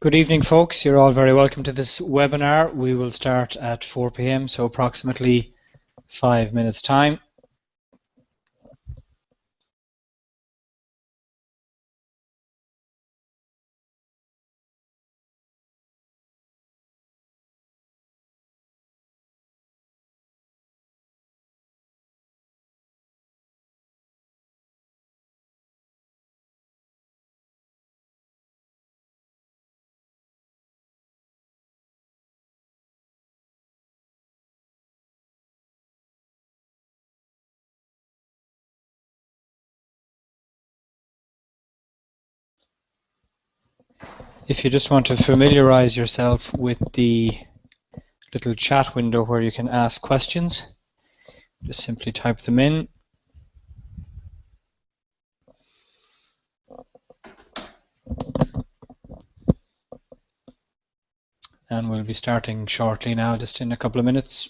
Good evening, folks. You're all very welcome to this webinar. We will start at 4 p.m., so approximately 5 minutes time. If you just want to familiarize yourself with the little chat window where you can ask questions, just simply type them in. And we'll be starting shortly now, just in a couple of minutes.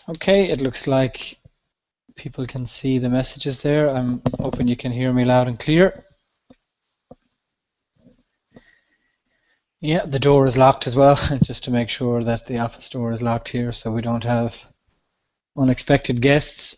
Okay, it looks like people can see the messages there. I'm hoping you can hear me loud and clear. Yeah, the door is locked as well, just to make sure that the office door is locked here so we don't have unexpected guests.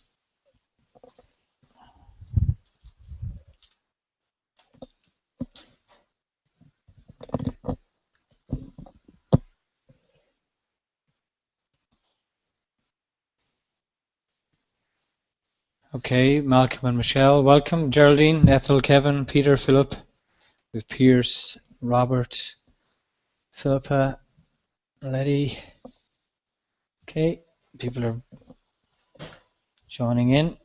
Okay, Malcolm and Michelle, welcome. Geraldine, Ethel, Kevin, Peter, Philip, with Pierce, Robert, Philippa, Letty. Okay, people are joining in.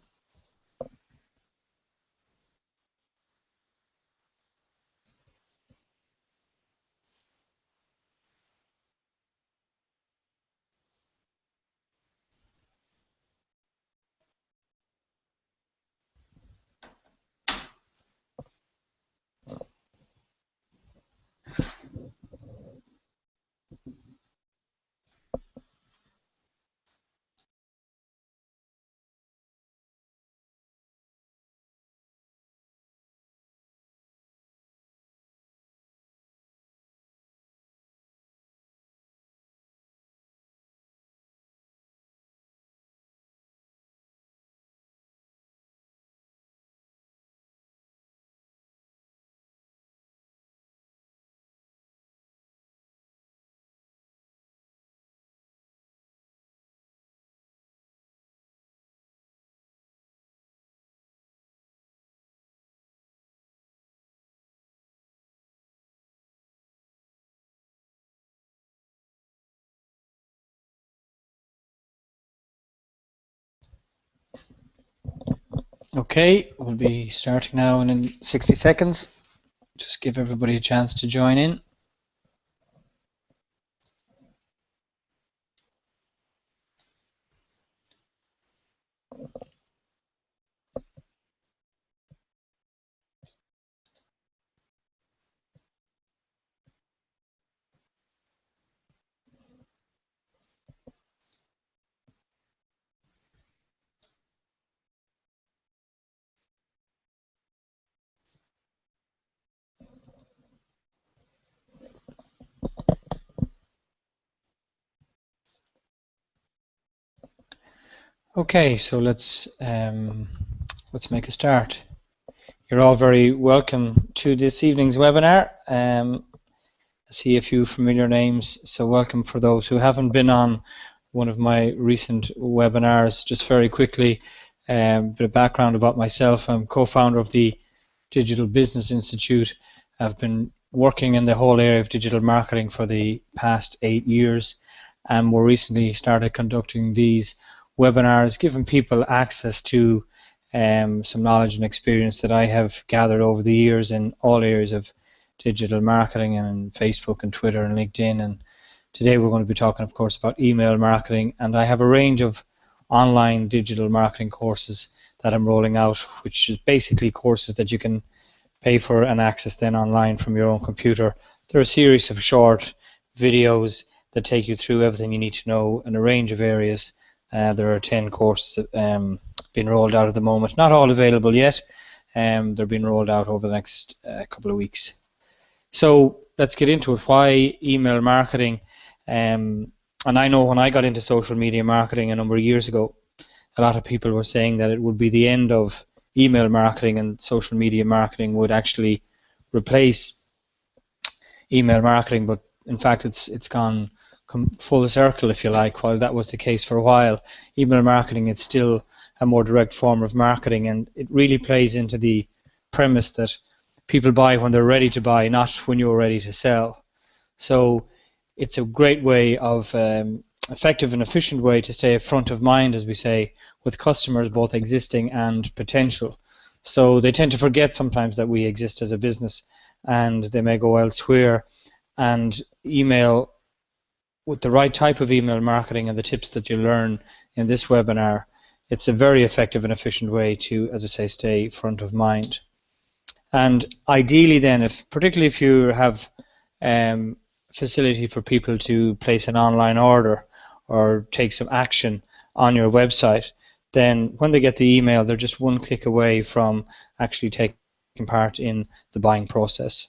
Okay, we'll be starting now in 60 seconds. Just give everybody a chance to join in. Okay, so let's let's make a start. You're all very welcome to this evening's webinar. I see a few familiar names, so welcome for those who haven't been on one of my recent webinars. Just very quickly, a bit of background about myself. I'm co-founder of the Digital Business Institute. I've been working in the whole area of digital marketing for the past 8 years, and more recently started conducting these webinars, giving people access to some knowledge and experience that I have gathered over the years in all areas of digital marketing and Facebook and Twitter and LinkedIn. And today we're going to be talking, of course, about email marketing, and I have a range of online digital marketing courses that I'm rolling out, which is basically courses that you can pay for and access then online from your own computer. They're a series of short videos that take you through everything you need to know in a range of areas. There are 10 courses being rolled out at the moment, not all available yet. They're being rolled out over the next couple of weeks. So let's get into it. Why email marketing? And I know when I got into social media marketing a number of years ago, a lot of people were saying that it would be the end of email marketing and social media marketing would actually replace email marketing, but in fact it's gone full circle, if you like. While that was the case for a while, email marketing is still a more direct form of marketing, and it really plays into the premise that people buy when they're ready to buy, not when you're ready to sell. So it's a great way of effective and efficient way to stay front of mind, as we say, with customers, both existing and potential. So they tend to forget sometimes that we exist as a business, and they may go elsewhere. And email, with the right type of email marketing and the tips that you learn in this webinar, it's a very effective and efficient way to, as I say, stay front of mind. And ideally then, particularly if you have facility for people to place an online order or take some action on your website, then when they get the email, they're just one click away from actually taking part in the buying process.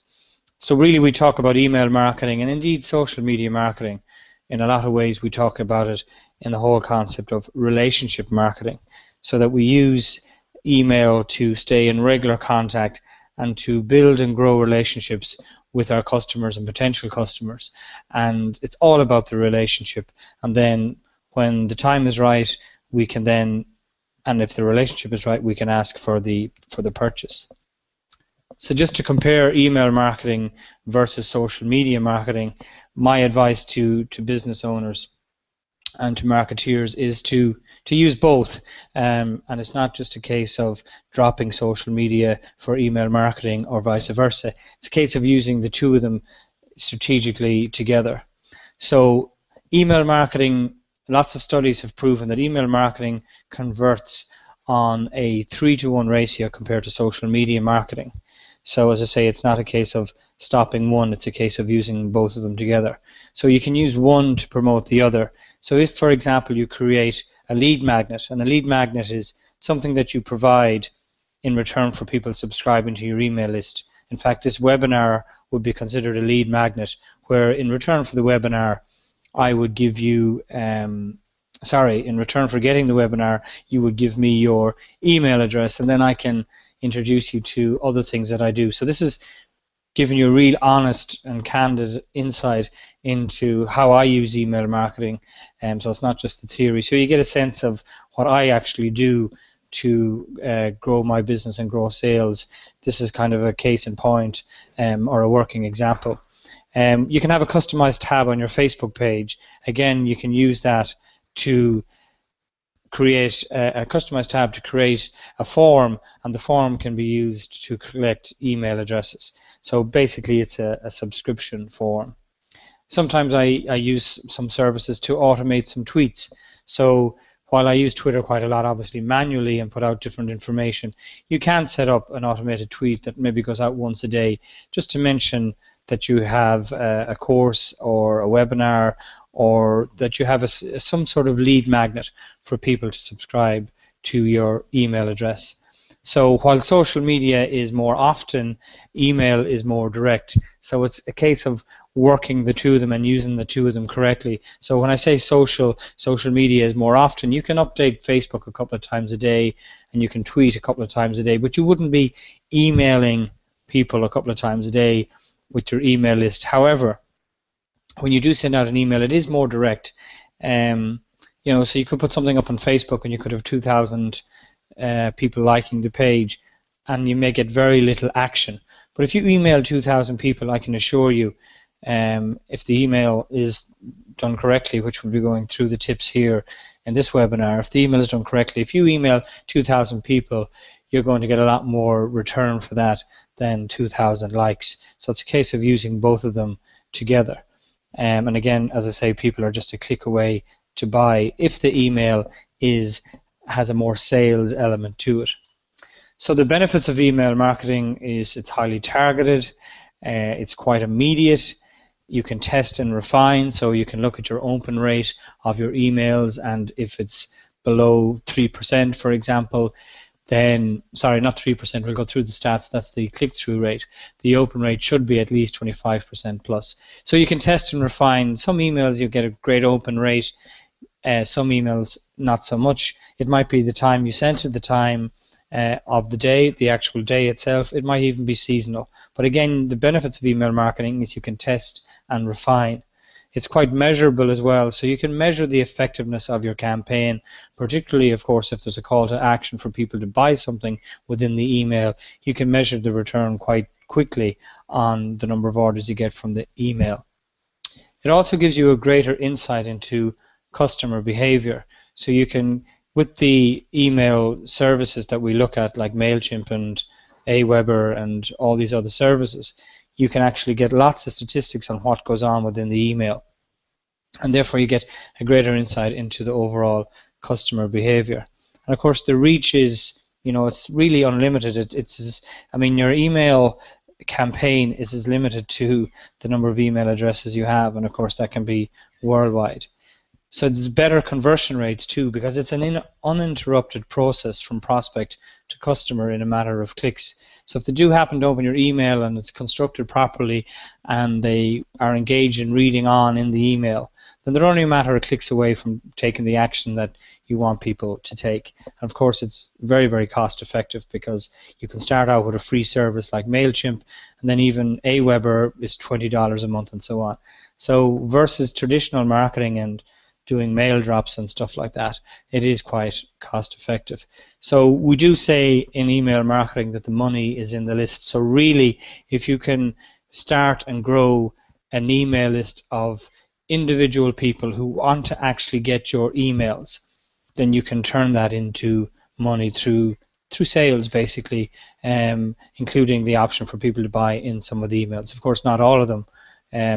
So really we talk about email marketing and indeed social media marketing. In a lot of ways we talk about it in the whole concept of relationship marketing, so that we use email to stay in regular contact and to build and grow relationships with our customers and potential customers. And it's all about the relationship. And then when the time is right, we can then, and if the relationship is right, we can ask for the purchase. So just to compare email marketing versus social media marketing, my advice to business owners and to marketeers is to use both, and it's not just a case of dropping social media for email marketing or vice versa. It's a case of using the two of them strategically together. So email marketing, lots of studies have proven that email marketing converts on a 3-to-1 ratio compared to social media marketing. So as I say, it's not a case of stopping one, it's a case of using both of them together. So you can use one to promote the other. So if, for example, you create a lead magnet, and a lead magnet is something that you provide in return for people subscribing to your email list. In fact, this webinar would be considered a lead magnet, where in return for the webinar, I would give you, in return for getting the webinar, you would give me your email address, and then I can introduce you to other things that I do. So this is giving you a real honest and candid insight into how I use email marketing, so it's not just the theory. So you get a sense of what I actually do to grow my business and grow sales. This is kind of a case in point, or a working example. You can have a customized tab on your Facebook page. Again, you can use that to create a customized tab to create a form, and the form can be used to collect email addresses. So basically it's a subscription form. Sometimes I use some services to automate some tweets. So while I use Twitter quite a lot, obviously manually, and put out different information, you can set up an automated tweet that maybe goes out once a day, just to mention that you have a course or a webinar, or that you have some sort of lead magnet for people to subscribe to your email address. So while social media is more often, email is more direct. So it's a case of working the two of them and using the two of them correctly. So when I say social media is more often, you can update Facebook a couple of times a day and you can tweet a couple of times a day, but you wouldn't be emailing people a couple of times a day with your email list. However, when you do send out an email, it is more direct. So you could put something up on Facebook and you could have 2,000 people liking the page, and you may get very little action. But if you email 2,000 people, I can assure you, if the email is done correctly, which we'll be going through the tips here in this webinar, if the email is done correctly, if you email 2,000 people, you're going to get a lot more return for that than 2,000 likes. So it's a case of using both of them together. And again, as I say, people are just a click away to buy if the email has a more sales element to it. So the benefits of email marketing is it's highly targeted, it's quite immediate, you can test and refine, so you can look at your open rate of your emails, and if it's below 3%, for example, then, sorry, not 3%, we'll go through the stats, that's the click-through rate. The open rate should be at least 25% plus. So you can test and refine. Some emails you get a great open rate, some emails not so much. It might be the time you sent it, the time of the day, the actual day itself. It might even be seasonal. But again, the benefits of email marketing is you can test and refine. It's quite measurable as well, so you can measure the effectiveness of your campaign, particularly, of course, if there's a call to action for people to buy something within the email. You can measure the return quite quickly on the number of orders you get from the email. It also gives you a greater insight into customer behavior. So you can, with the email services that we look at, like MailChimp and Aweber and all these other services, you can actually get lots of statistics on what goes on within the email, and therefore you get a greater insight into the overall customer behavior. And of course the reach is, it's really unlimited. Your email campaign is as limited to the number of email addresses you have, and of course that can be worldwide. So there's better conversion rates too, because it's an uninterrupted process from prospect to customer in a matter of clicks. So if they do happen to open your email and it's constructed properly and they are engaged in reading on in the email, then they're only a matter of clicks away from taking the action that you want people to take. And of course it's very, very cost effective, because you can start out with a free service like MailChimp, and then even Aweber is $20 a month and so on. So versus traditional marketing and doing mail drops and stuff like that, it is quite cost effective. So we do say in email marketing that the money is in the list. So really, if you can start and grow an email list of individual people who want to actually get your emails, then you can turn that into money through sales, basically, including the option for people to buy in some of the emails. Of course, not all of them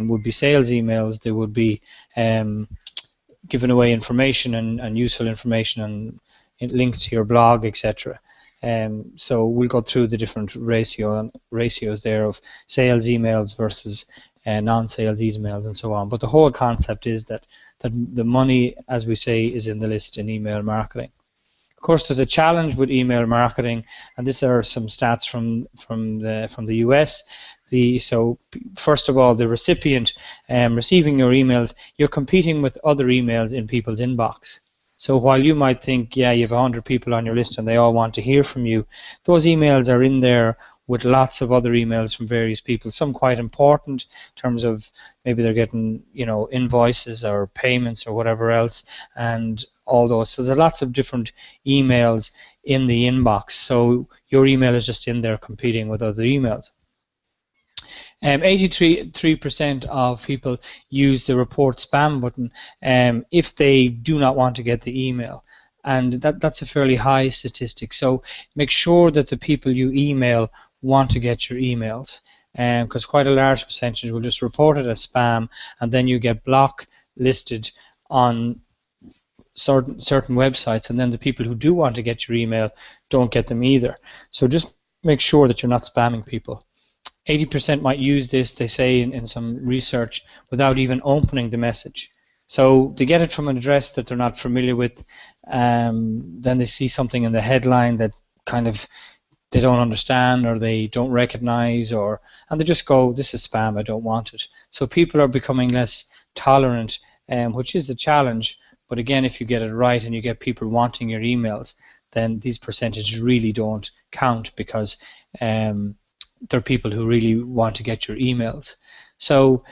would be sales emails. They would be giving away information and useful information and links to your blog, etc. So we'll go through the different ratios there of sales emails versus non-sales emails and so on. But the whole concept is that the money, as we say, is in the list in email marketing. Of course, there's a challenge with email marketing, and these are some stats from the US. So first of all, the recipient receiving your emails, you're competing with other emails in people's inbox. So while you might think, yeah, you have 100 people on your list and they all want to hear from you, those emails are in there with lots of other emails from various people, some quite important in terms of maybe they're getting, invoices or payments or whatever else, and all those. So there's lots of different emails in the inbox. So your email is just in there competing with other emails. 83% of people use the report spam button if they do not want to get the email, and that's a fairly high statistic. So make sure that the people you email want to get your emails, because quite a large percentage will just report it as spam, and then you get blacklisted on certain websites, and then the people who do want to get your email don't get them either. So just make sure that you're not spamming people. 80% might use this, they say in some research, without even opening the message. So they get it from an address that they're not familiar with, then they see something in the headline that kind of they don't understand or they don't recognize, and they just go, this is spam, I don't want it. So people are becoming less tolerant, which is a challenge. But again, if you get it right and you get people wanting your emails, then these percentages really don't count, because there are people who really want to get your emails. So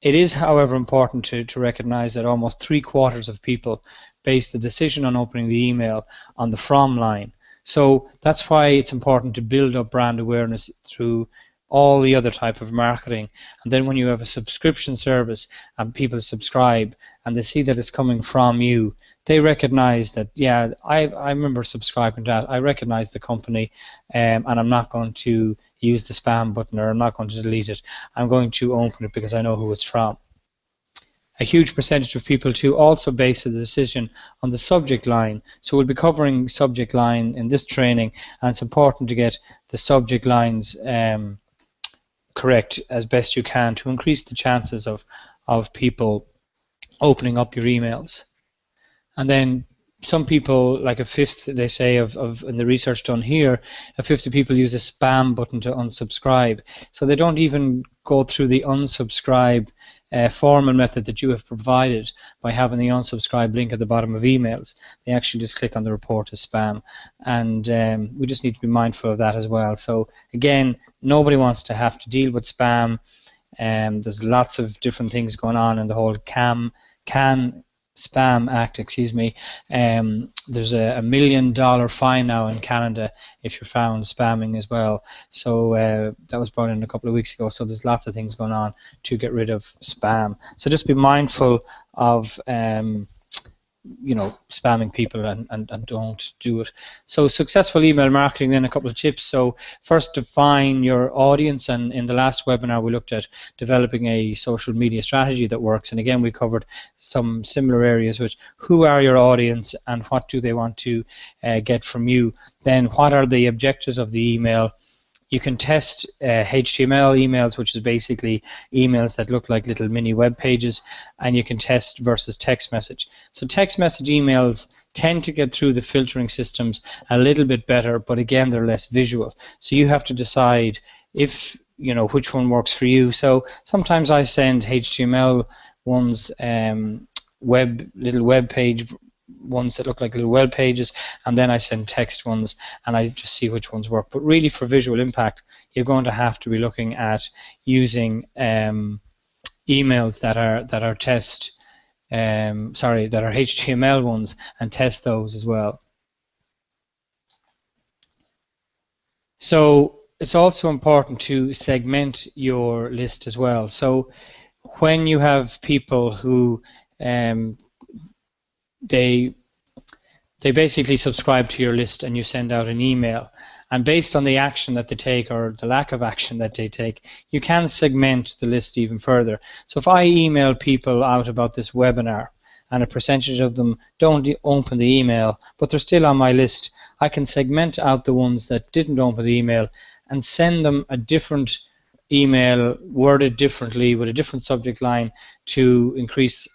it is, however, important to recognize that almost 3/4 of people base the decision on opening the email on the from line. So that's why it's important to build up brand awareness through all the other type of marketing. And then when you have a subscription service and people subscribe and they see that it's coming from you, they recognize that, yeah, I remember subscribing to that, I recognize the company, and I'm not going to use the spam button, or I'm not going to delete it. I'm going to open it because I know who it's from. A huge percentage of people too also base the decision on the subject line. So we'll be covering subject line in this training, and it's important to get the subject lines correct as best you can to increase the chances of people opening up your emails. And then some people, like a fifth, they say, of in the research done here, a fifth of people use a spam button to unsubscribe. So they don't even go through the unsubscribe formal method that you have provided by having the unsubscribe link at the bottom of emails. They actually just click on the report as spam. And we just need to be mindful of that as well. So again, nobody wants to have to deal with spam. There's lots of different things going on in the whole CAN Spam Act, excuse me. There's a $1 million fine now in Canada if you're found spamming as well. So that was brought in a couple of weeks ago. So there's lots of things going on to get rid of spam. So just be mindful of spamming people and don't do it. So successful email marketing, then a couple of tips. So first, define your audience, and in the last webinar we looked at developing a social media strategy that works, and again we covered some similar areas, which who are your audience and what do they want to get from you. Then what are the objectives of the email? You can test HTML emails, which is basically emails that look like little mini web pages, and you can test versus text message. So text message emails tend to get through the filtering systems a little bit better, but again, they're less visual. So you have to decide if, which one works for you. So sometimes I send HTML ones, little web page ones that look like little web pages, and then I send text ones, and I just see which ones work. But really, for visual impact, you're going to have to be looking at using emails that are HTML ones, and test those as well. So it's also important to segment your list as well. So when you have people who they basically subscribe to your list and you send out an email, and based on the action that they take or the lack of action that they take, you can segment the list even further. So if I email people out about this webinar and a percentage of them don't open the email but they're still on my list, I can segment out the ones that didn't open the email and send them a different email worded differently with a different subject line to increase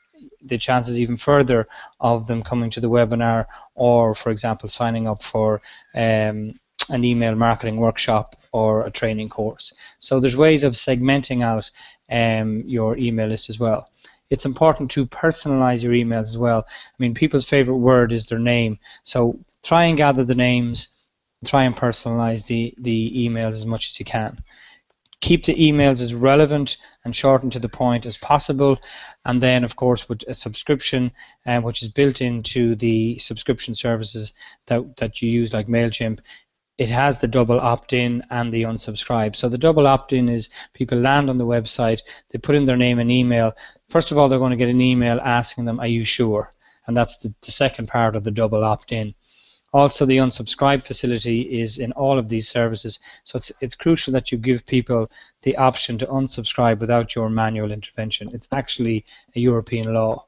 the chances even further of them coming to the webinar, or for example signing up for an email marketing workshop or a training course. So there's ways of segmenting out your email list as well. It's important to personalize your emails as well. I mean, people's favorite word is their name, so try and gather the names, try and personalize the emails as much as you can. Keep the emails as relevant and short and to the point as possible. And then, of course, with a subscription, which is built into the subscription services that you use, like MailChimp, it has the double opt-in and the unsubscribe. So the double opt-in is people land on the website, they put in their name and email. First of all, they're going to get an email asking them, are you sure? And that's the second part of the double opt-in. Also, the unsubscribe facility is in all of these services, so it's crucial that you give people the option to unsubscribe without your manual intervention. It's actually a European law.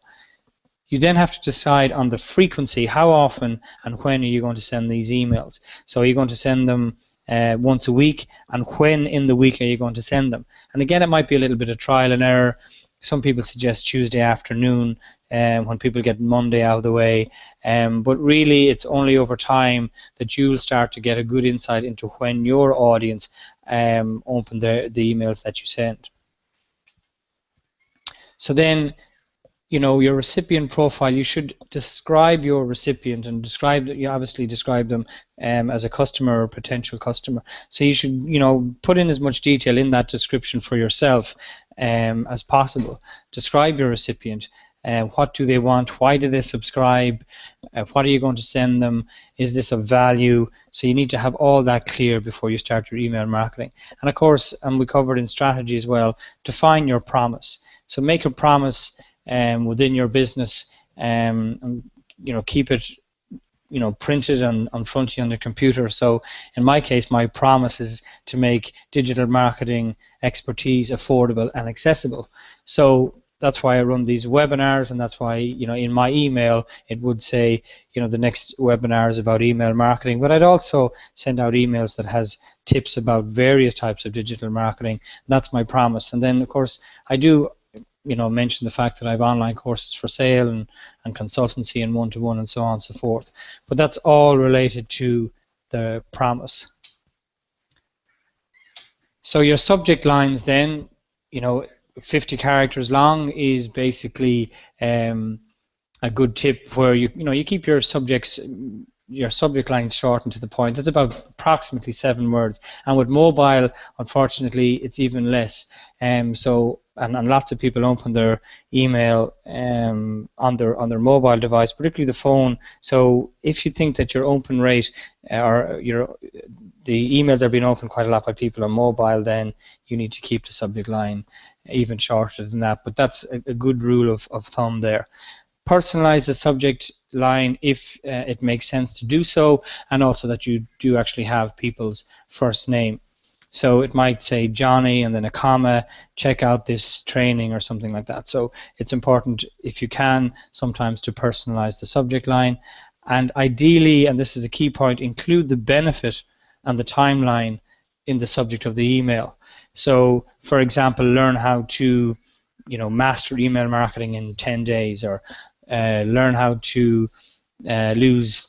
You then have to decide on the frequency, how often and when are you going to send these emails. So are you going to send them once a week, and when in the week are you going to send them? And again, it might be a little bit of trial and error. Some people suggest Tuesday afternoon when people get Monday out of the way. But really, it's only over time that you'll start to get a good insight into when your audience open the emails that you send. So then, your recipient profile, you should describe your recipient and obviously describe them as a customer or potential customer. So you should, put in as much detail in that description for yourself as possible. Describe your recipient. What do they want? Why do they subscribe? What are you going to send them? Is this of value? So you need to have all that clear before you start your email marketing. And of course, and we covered in strategy as well, define your promise. So make a promise within your business, and keep it printed on front of you on the computer. So in my case, my promise is to make digital marketing expertise affordable and accessible. So that's why I run these webinars, and that's why in my email it would say the next webinar is about email marketing. But I'd also send out emails that has tips about various types of digital marketing. That's my promise. And then of course I do mention the fact that I have online courses for sale and consultancy and one-to-one and so on and so forth. But that's all related to the promise. So your subject lines then, 50 characters long is basically a good tip where you keep your subject line short and to the point. It's about approximately 7 words, and with mobile, unfortunately, it's even less. And lots of people open their email on their mobile device, particularly the phone. So if you think that your open rate or the emails are being opened quite a lot by people on mobile, then you need to keep the subject line even shorter than that. But that's a good rule of thumb there. Personalize the subject line if it makes sense to do so, and also that you do actually have people's first name. So it might say Johnny and then a comma, check out this training or something like that. So it's important, if you can, sometimes to personalize the subject line. And ideally, and this is a key point, include the benefit and the timeline in the subject of the email. So for example, learn how to master email marketing in 10 days, or learn how to lose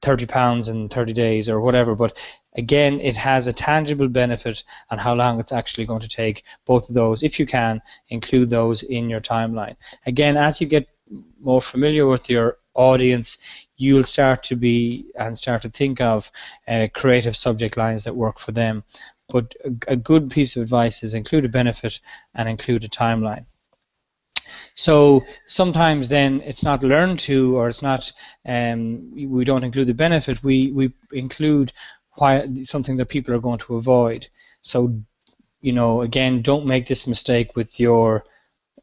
30 pounds in 30 days, or whatever. But again, it has a tangible benefit and how long it's actually going to take. Both of those, if you can, include those in your timeline. Again, as you get more familiar with your audience, you'll start to think of creative subject lines that work for them. But a good piece of advice is include a benefit and include a timeline. So sometimes then it's not learned to, or it's not, we don't include the benefit, we include something that people are going to avoid. So, again, don't make this mistake with your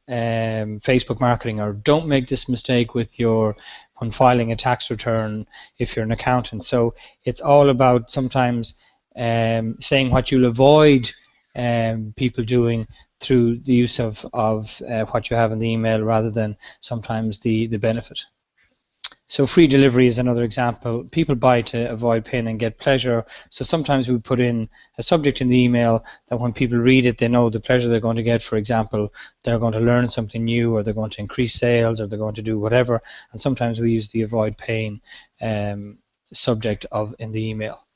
Facebook marketing, or don't make this mistake with when filing a tax return if you're an accountant. So it's all about sometimes saying what you'll avoid people doing through the use of what you have in the email, rather than sometimes the benefit. So free delivery is another example. People buy to avoid pain and get pleasure. So sometimes we put in a subject in the email that when people read it, they know the pleasure they're going to get. For example, they're going to learn something new, or they're going to increase sales, or they're going to do whatever. And sometimes we use the avoid pain subject in the email.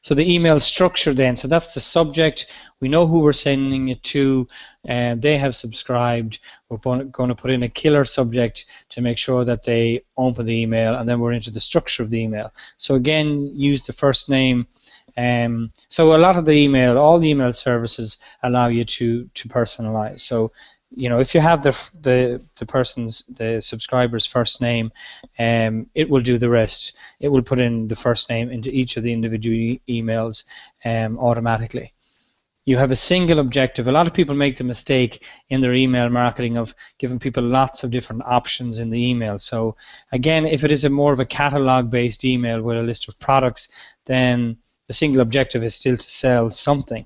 So the email structure then, so that's the subject. We know who we're sending it to, and they have subscribed. We're going to put in a killer subject to make sure that they open the email, and then we're into the structure of the email. So again, use the first name. So a lot of all the email services allow you to personalize. So if you have the subscriber's first name, it will do the rest. It will put in the first name into each of the individual emails automatically. You have a single objective. A lot of people make the mistake in their email marketing of giving people lots of different options in the email. So again, if it is more of a catalog based email with a list of products, then the single objective is still to sell something.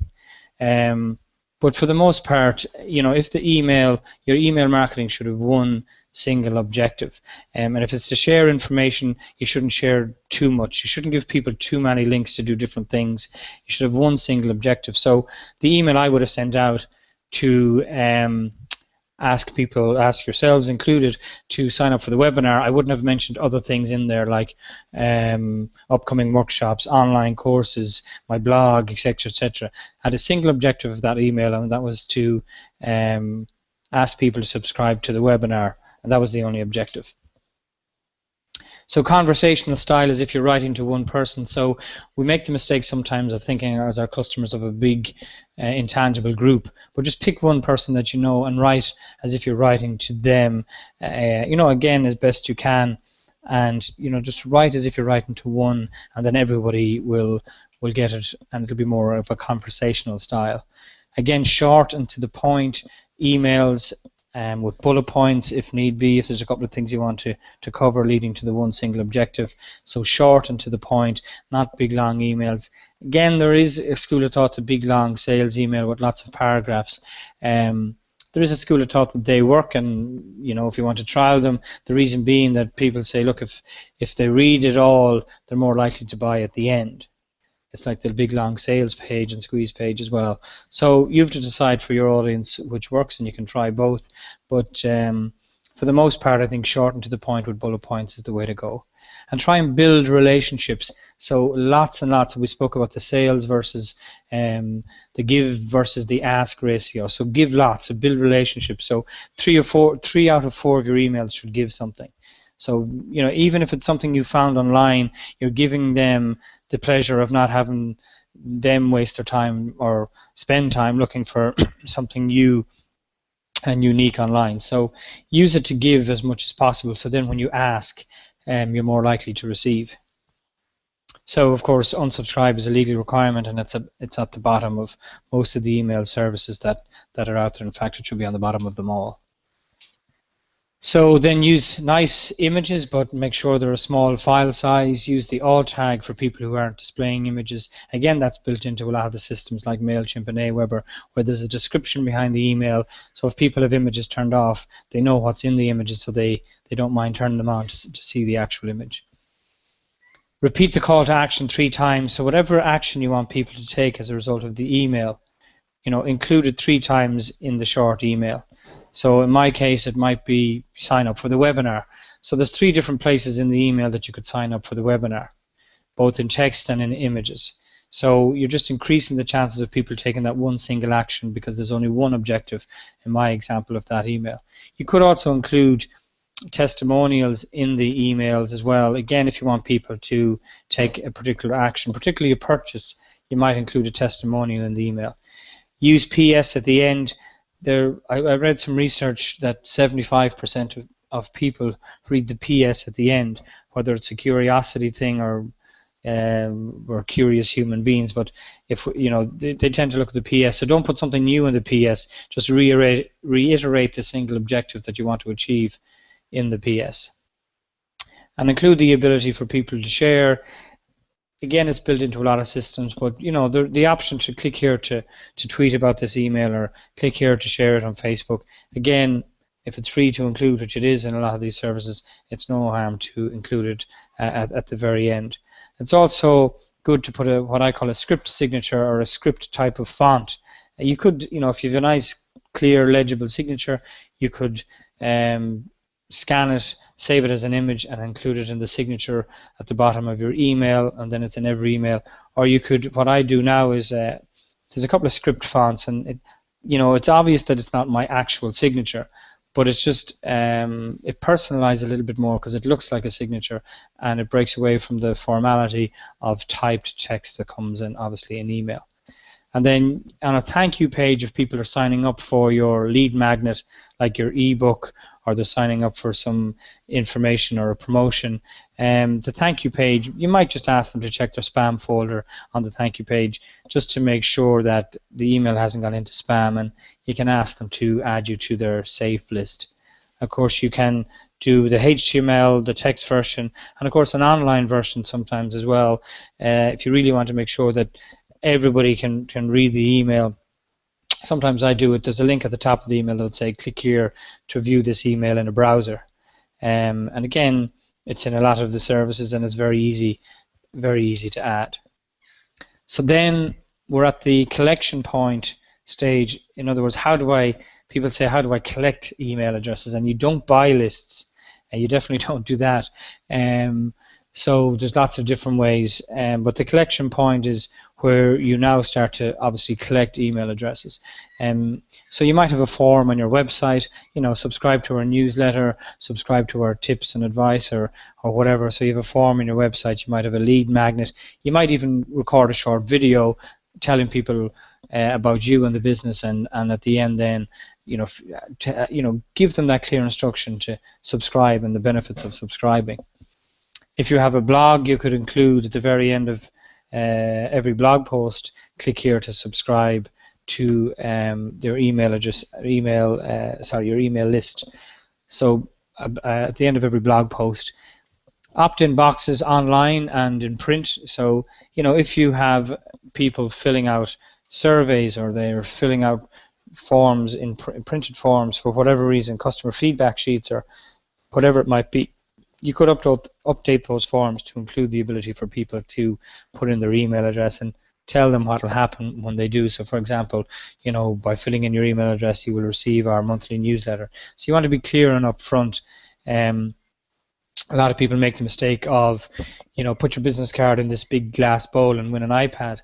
But for the most part, if your email marketing should have one single objective. And if it's to share information, you shouldn't share too much. You shouldn't give people too many links to do different things. You should have one single objective. So the email I would have sent out to ask yourselves included, to sign up for the webinar, I wouldn't have mentioned other things in there like upcoming workshops, online courses, my blog, etc., etc. I had a single objective of that email, and that was to ask people to subscribe to the webinar, and that was the only objective. So conversational style is if you're writing to one person. So we make the mistake sometimes of thinking as our customers of a big intangible group, but just pick one person that you know and write as if you're writing to them, again, as best you can. And, just write as if you're writing to one, and then everybody will get it, and it'll be more of a conversational style. Again, short and to the point emails, with bullet points if need be, if there's a couple of things you want to cover leading to the one single objective. So short and to the point, not big long emails. Again, there is a school of thought to big long sales email with lots of paragraphs. There is a school of thought that they work, and if you want to trial them, the reason being that people say, look, if they read it all, they're more likely to buy at the end. It's like the big long sales page and squeeze page as well. So you have to decide for your audience which works, and you can try both. But for the most part, I think short and to the point with bullet points is the way to go. And try and build relationships. So lots and lots. We spoke about the sales versus the give versus the ask ratio. So give lots, so build relationships. So 3 out of 4 of your emails should give something. So even if it's something you found online, you're giving them the pleasure of not having them waste their time or spend time looking for something new and unique online. So use it to give as much as possible, so then when you ask, you're more likely to receive. So of course, unsubscribe is a legal requirement, and it's at the bottom of most of the email services that are out there. In fact, it should be on the bottom of them all. So then use nice images, but make sure they're a small file size. Use the alt tag for people who aren't displaying images. Again, that's built into a lot of the systems like MailChimp and Aweber, where there's a description behind the email. So if people have images turned off, they know what's in the images, so they don't mind turning them on to see the actual image. Repeat the call to action 3 times. So whatever action you want people to take as a result of the email, include it 3 times in the short email. So in my case, it might be sign up for the webinar. So there's 3 different places in the email that you could sign up for the webinar, both in text and in images. So you're just increasing the chances of people taking that one single action, because there's only one objective in my example of that email. You could also include testimonials in the emails as well. Again, if you want people to take a particular action, particularly a purchase, you might include a testimonial in the email. Use PS at the end. I read some research that 75% of people read the PS at the end, whether it's a curiosity thing or we're curious human beings, but if they tend to look at the PS. So don't put something new in the PS. Just reiterate the single objective that you want to achieve in the PS, and include the ability for people to share. Again, it's built into a lot of systems, but the option to click here to tweet about this email, or click here to share it on Facebook. Again, if it's free to include, which it is in a lot of these services, it's no harm to include it at the very end. It's also good to put what I call a script signature, or a script type of font. You could, if you have a nice, clear, legible signature, you could scan it, save it as an image, and include it in the signature at the bottom of your email, and then it's in every email. Or you could, what I do now is, there's a couple of script fonts, and it's obvious that it's not my actual signature, but it's just, it personalizes a little bit more because it looks like a signature, and it breaks away from the formality of typed text that comes in, obviously, in email. And then on a thank you page, if people are signing up for your lead magnet, like your ebook, or they're signing up for some information or a promotion, the thank you page, you might just ask them to check their spam folder on the thank you page, just to make sure that the email hasn't gone into spam, and you can ask them to add you to their safe list. Of course, you can do the HTML, the text version, and of course an online version sometimes as well, if you really want to make sure that everybody can read the email. Sometimes I do it. There's a link at the top of the email that would say, click here to view this email in a browser. And again, it's in a lot of the services, and it's very easy to add. So then we're at the collection point stage. In other words, how do I people say, how do I collect email addresses? And you don't buy lists, and you definitely don't do that. So there's lots of different ways, but the collection point is where you now start to obviously collect email addresses. So you might have a form on your website, subscribe to our newsletter, subscribe to our tips and advice or whatever. So you have a form on your website, you might have a lead magnet, you might even record a short video telling people about you and the business, and at the end then give them that clear instruction to subscribe and the benefits of subscribing. If you have a blog, you could include at the very end of every blog post, click here to subscribe to their email address, your email list. So at the end of every blog post, opt-in boxes online and in print. So if you have people filling out surveys or they're filling out forms in printed forms for whatever reason, customer feedback sheets or whatever it might be, you could update those forms to include the ability for people to put in their email address and tell them what will happen when they do. So for example, by filling in your email address, you will receive our monthly newsletter. So you want to be clear and upfront. A lot of people make the mistake of, put your business card in this big glass bowl and win an iPad,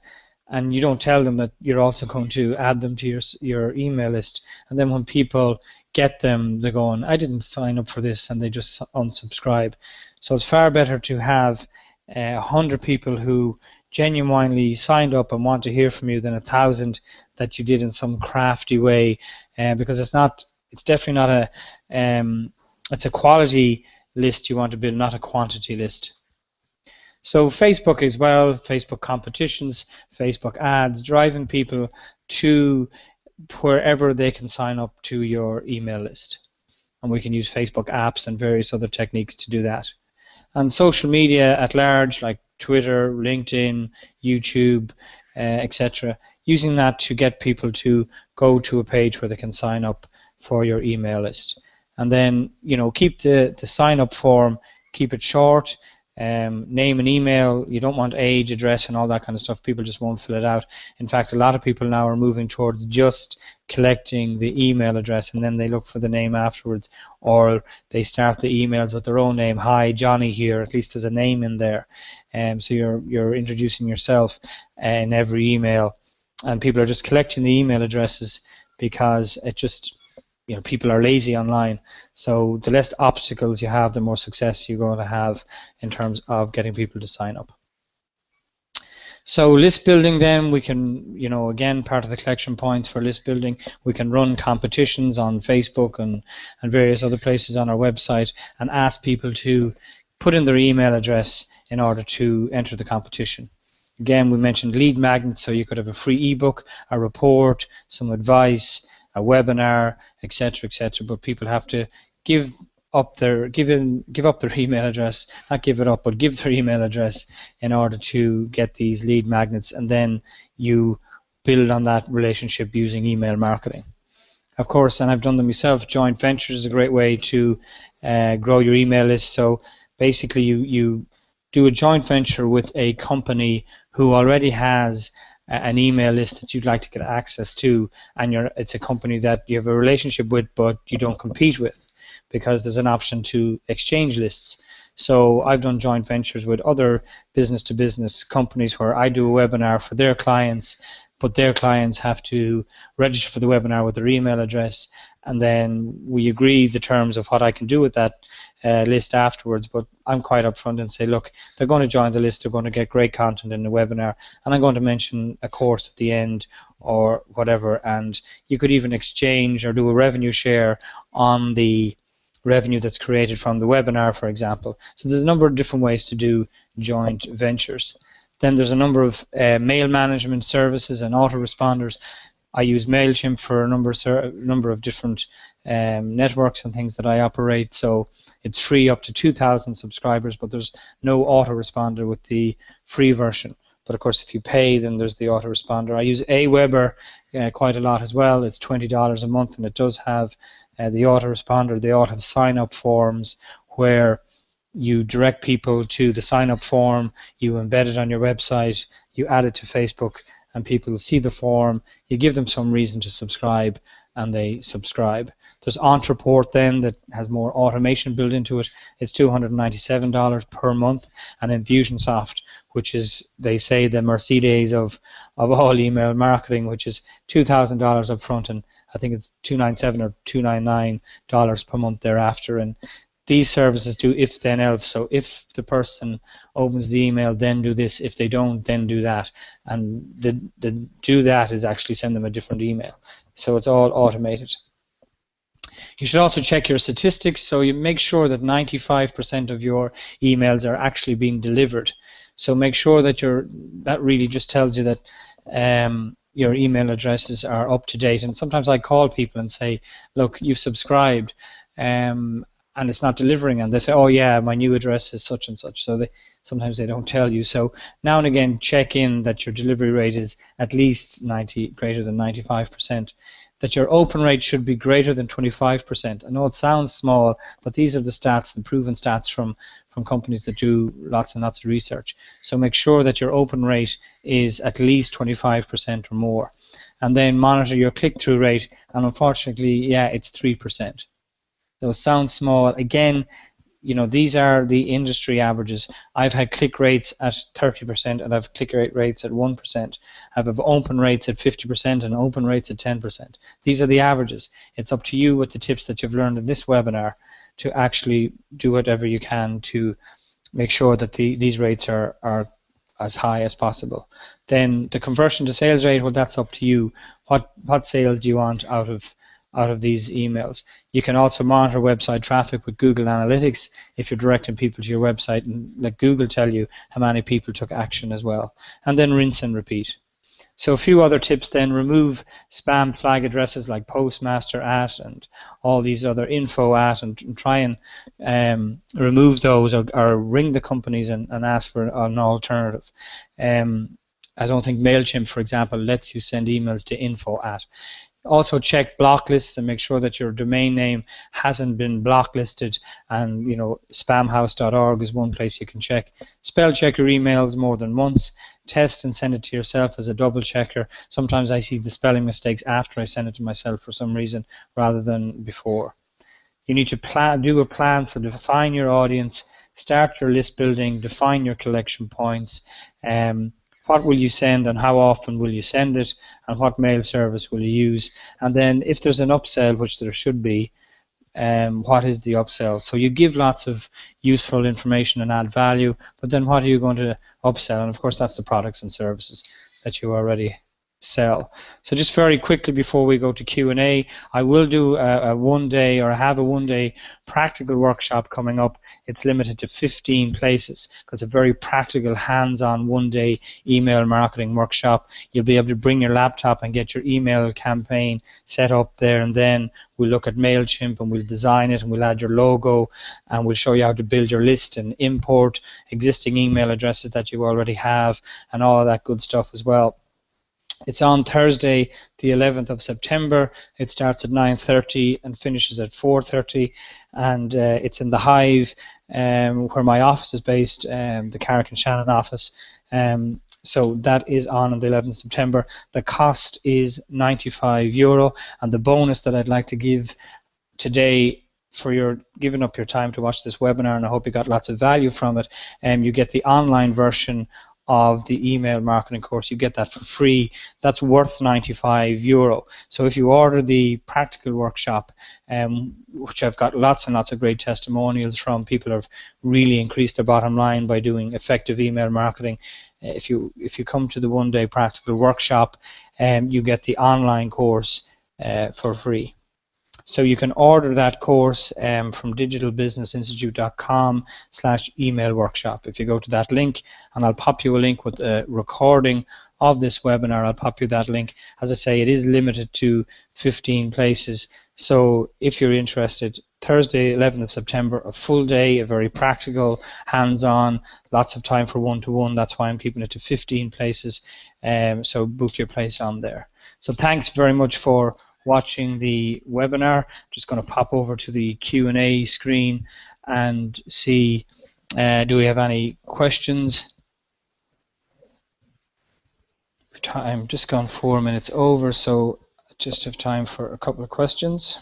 and you don't tell them that you're also going to add them to your email list. And then when people get them, they're going, I didn't sign up for this, and they just unsubscribe. So it's far better to have 100 people who genuinely signed up and want to hear from you than 1,000 that you did in some crafty way, because it's definitely not it's a quality list you want to build, not a quantity list. So Facebook as well, Facebook competitions, Facebook ads, driving people to wherever they can sign up to your email list. And we can use Facebook apps and various other techniques to do that. And social media at large, like Twitter, LinkedIn, YouTube, etc., using that to get people to go to a page where they can sign up for your email list. And then, keep the sign up form, keep it short, name and email. You don't want age, address, and all that kind of stuff. People just won't fill it out. In fact, a lot of people now are moving towards just collecting the email address, and then they look for the name afterwards, or they start the emails with their own name. Hi, Johnny here. At least there's a name in there. So you're introducing yourself in every email, and people are just collecting the email addresses because it just, people are lazy online. So the less obstacles you have, the more success you're going to have in terms of getting people to sign up. So list building, then we can, again, part of the collection points for list building, we can run competitions on Facebook and various other places on our website and ask people to put in their email address in order to enter the competition. Again, we mentioned lead magnets, so you could have a free ebook, a report, some advice, a webinar, etc., etc. But people have to give up their email address, not give it up, but give their email address in order to get these lead magnets, and then you build on that relationship using email marketing. Of course, and I've done them myself, joint ventures is a great way to grow your email list. So basically you do a joint venture with a company who already has an email list that you'd like to get access to, and it's a company that you have a relationship with but you don't compete with, because there's an option to exchange lists. So I've done joint ventures with other business-to-business companies where I do a webinar for their clients, but their clients have to register for the webinar with their email address, and then we agree the terms of what I can do with that list afterwards. But I'm quite upfront and say, look, they're going to join the list, they're going to get great content in the webinar, and I'm going to mention a course at the end or whatever, and you could even exchange or do a revenue share on the revenue that's created from the webinar, for example. So there's a number of different ways to do joint ventures. Then there's a number of mail management services and autoresponders. I use MailChimp for a number of different networks and things that I operate. So it's free up to 2,000 subscribers, but there's no autoresponder with the free version. But of course, if you pay, then there's the autoresponder. I use Aweber quite a lot as well. It's $20 a month, and it does have the autoresponder. They all have sign-up forms where you direct people to the sign-up form, you embed it on your website, you add it to Facebook, and people see the form, you give them some reason to subscribe, and they subscribe. There's Entreport then that has more automation built into it. It's $297 per month. And then Fusionsoft, which is, they say, the Mercedes of all email marketing, which is $2,000 up front, and I think it's $297 or $299 per month thereafter. And these services do if then else. So if the person opens the email, then do this. If they don't, then do that. And the do that is actually send them a different email. So it's all automated. You should also check your statistics. So you make sure that 95% of your emails are actually being delivered. So make sure that that really just tells you that your email addresses are up to date. And sometimes I call people and say, look, you've subscribed. And it's not delivering, and they say, oh yeah, my new address is such and such. So sometimes they don't tell you. So now and again, check in that your delivery rate is at least greater than 95%, that your open rate should be greater than 25%. I know it sounds small, but these are the stats, the proven stats from companies that do lots and lots of research. So make sure that your open rate is at least 25% or more. And then monitor your click-through rate, and unfortunately, yeah, it's 3%. Those sound small. Again, these are the industry averages. I've had click rates at 30% and I've click rate rates at 1%. I have open rates at 50% and open rates at 10%. These are the averages. It's up to you with the tips that you've learned in this webinar to actually do whatever you can to make sure that these rates are as high as possible. Then the conversion to sales rate, well, that's up to you. What sales do you want out of these emails? You can also monitor website traffic with Google Analytics if you're directing people to your website, and let Google tell you how many people took action as well. And then rinse and repeat. So a few other tips then: remove spam flag addresses like postmaster at and all these other info at, and try and remove those, or ring the companies and ask for an alternative. I don't think MailChimp, for example, lets you send emails to info at. Also check block lists and make sure that your domain name hasn't been blocklisted, and spamhouse.org is one place you can check. Spell check your emails more than once. Test and send it to yourself as a double checker. Sometimes I see the spelling mistakes after I send it to myself for some reason rather than before. You need to do a plan to define your audience, start your list building, define your collection points. What will you send and how often will you send it, and what mail service will you use? And then if there's an upsell, which there should be, what is the upsell? So you give lots of useful information and add value, but then what are you going to upsell? And of course that's the products and services that you already sell. So just very quickly before we go to Q&A, I will do a one-day, or have a one-day practical workshop coming up. It's limited to 15 places because it's a very practical, hands-on one-day email marketing workshop. You'll be able to bring your laptop and get your email campaign set up there, and then we'll look at MailChimp and we'll design it and we'll add your logo and we'll show you how to build your list and import existing email addresses that you already have and all of that good stuff as well. It's on Thursday, the 11th of September. It starts at 9:30 and finishes at 4:30, and it's in the Hive, where my office is based, the Carrick and Shannon office. So that is on the 11th of September. The cost is €95, and the bonus that I'd like to give today for your giving up your time to watch this webinar, and I hope you got lots of value from it, you get the online version of the email marketing course. You get that for free. That's worth €95. So if you order the practical workshop, which I've got lots and lots of great testimonials from, people have really increased their bottom line by doing effective email marketing. If you come to the one-day practical workshop, you get the online course for free. So you can order that course from digitalbusinessinstitute.com/email workshop. If you go to that link, and I'll pop you a link with a recording of this webinar, I'll pop you that link. As I say, it is limited to 15 places. So if you're interested, Thursday, 11th of September, a full day, a very practical, hands-on, lots of time for one-to-one. That's why I'm keeping it to 15 places. So book your place on there. So thanks very much for watching the webinar. Just going to pop over to the Q&A screen and see, do we have any questions? Time just gone 4 minutes over, so just have time for a couple of questions.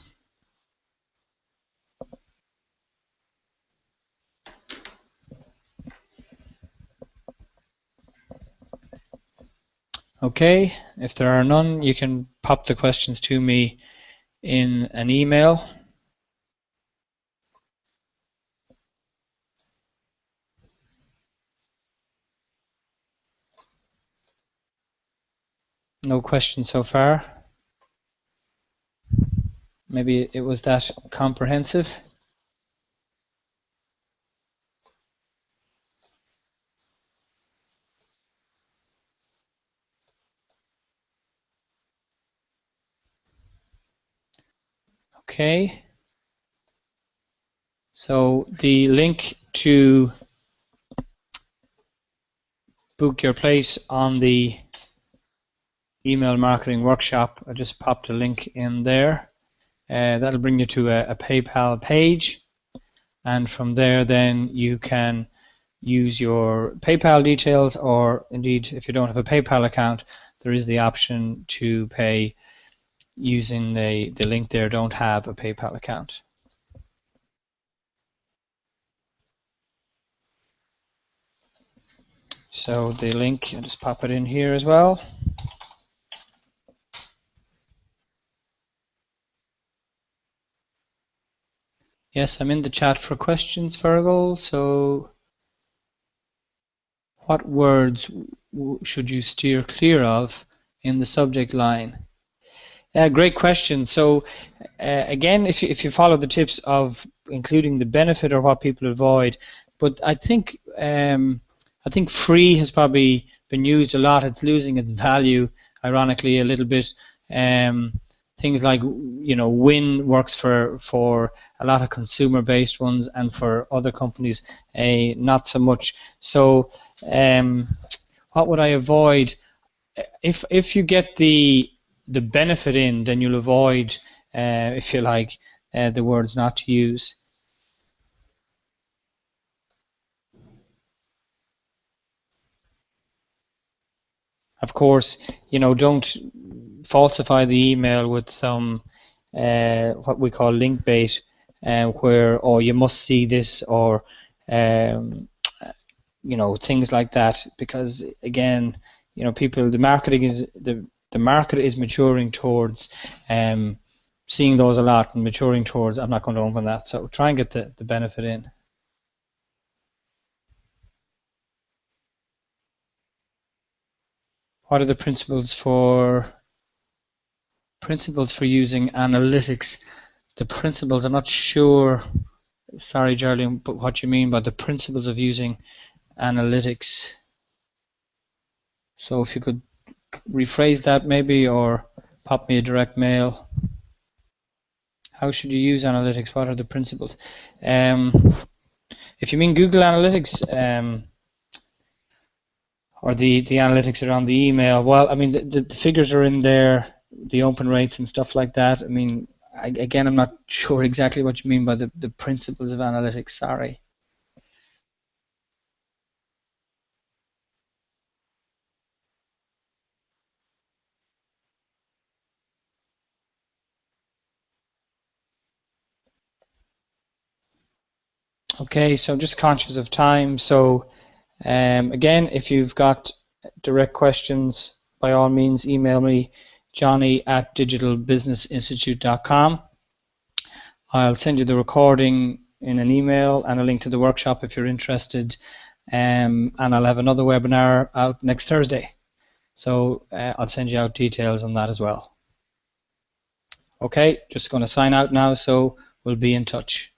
Okay, if there are none, you can pop the questions to me in an email. No questions so far. Maybe it was that comprehensive. Okay. So the link to book your place on the email marketing workshop, I just popped a link in there. That'll bring you to a PayPal page, and from there then you can use your PayPal details, or indeed if you don't have a PayPal account, there is the option to pay using the link there. Don't have a PayPal account. So the link, I'll just pop it in here as well. Yes, I'm in the chat for questions, Fergal. So what words should you steer clear of in the subject line? Great question. So again, if you follow the tips of including the benefit or what people avoid, but I think free has probably been used a lot. It's losing its value, ironically, a little bit. Things like win works for a lot of consumer-based ones, and for other companies, not so much. So what would I avoid? If you get the benefit in, then you'll avoid, if you like, the words not to use. Of course, don't falsify the email with some what we call link bait, where you must see this, or things like that, because again, people, the market is maturing towards seeing those a lot, and maturing towards I'm not going to open that. So try and get the benefit in. What are the principles for using analytics? The principles, I'm not sure, sorry Geraldine, but what you mean by the principles of using analytics. So if you could rephrase that maybe, or pop me a direct mail. How should you use analytics? What are the principles? If you mean Google Analytics, or the analytics around the email, well, I mean, the figures are in there, the open rates and stuff like that. I mean, again, I'm not sure exactly what you mean by the principles of analytics, sorry. Okay, so I'm just conscious of time. So again, if you've got direct questions, by all means, email me, johnny@digitalbusinessinstitute.com. I'll send you the recording in an email and a link to the workshop if you're interested. And I'll have another webinar out next Thursday. So I'll send you out details on that as well. Okay, just going to sign out now, so we'll be in touch.